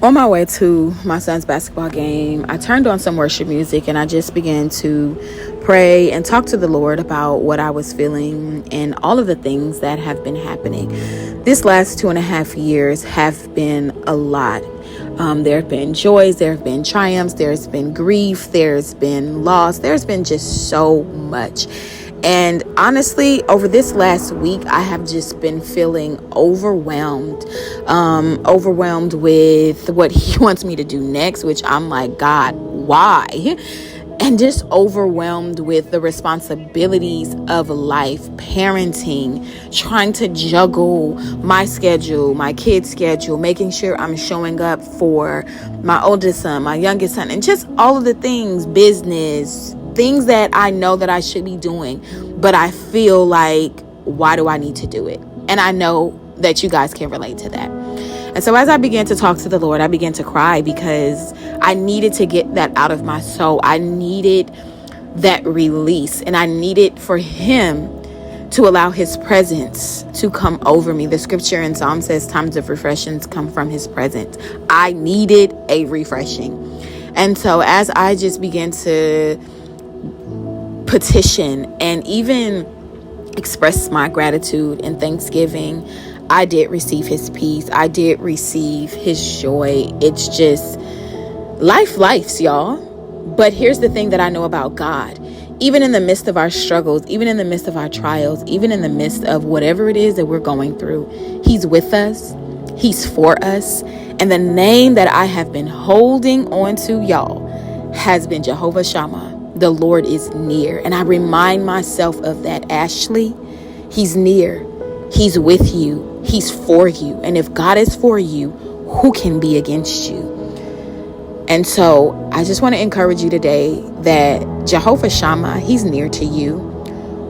On my way to my son's basketball game, I turned on some worship music and I just began to pray and talk to the Lord about what I was feeling and all of the things that have been happening. This last 2.5 years have been a lot. There have been joys, there have been triumphs, there's been grief, there's been loss, there's been just so much. And honestly, over this last week, I have just been feeling overwhelmed with what he wants me to do next, which I'm like, God, why? And just overwhelmed with the responsibilities of life, parenting, trying to juggle my schedule, my kids' schedule, making sure I'm showing up for my oldest son, my youngest son, and just all of the things, business, things that I know that I should be doing, but I feel like, why do I need to do it? And I know that you guys can relate to that. And so as I began to talk to the Lord, I began to cry because I needed to get that out of my soul. I needed that release, and I needed for him to allow his presence to come over me. The scripture in Psalm says times of refreshings come from his presence. I needed a refreshing. And so as I just began to petition and even express my gratitude and thanksgiving, I did receive his peace. I did receive his joy. It's just life's, y'all. But here's the thing that I know about God. Even in the midst of our struggles, even in the midst of our trials, even in the midst of whatever it is that we're going through, he's with us. He's for us. And the name that I have been holding on to, y'all, has been Jehovah Shammah. The Lord is near. And I remind myself of that. Ashley, he's near. He's with you. He's for you. And if God is for you, who can be against you? And so I just want to encourage you today that Jehovah Shammah, he's near to you.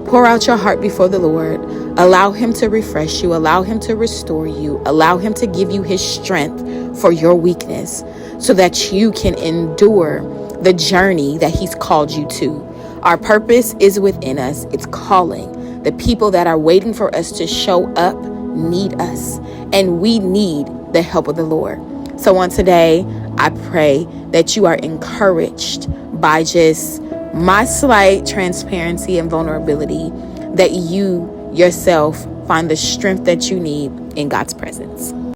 Pour out your heart before the Lord. Allow him to refresh you. Allow him to restore you. Allow him to give you his strength for your weakness so that you can endure the journey that he's called you to. Our purpose is within us. It's calling. The people that are waiting for us to show up need us, and we need the help of the Lord. So on today, I pray that you are encouraged by just my slight transparency and vulnerability, that you yourself find the strength that you need in God's presence.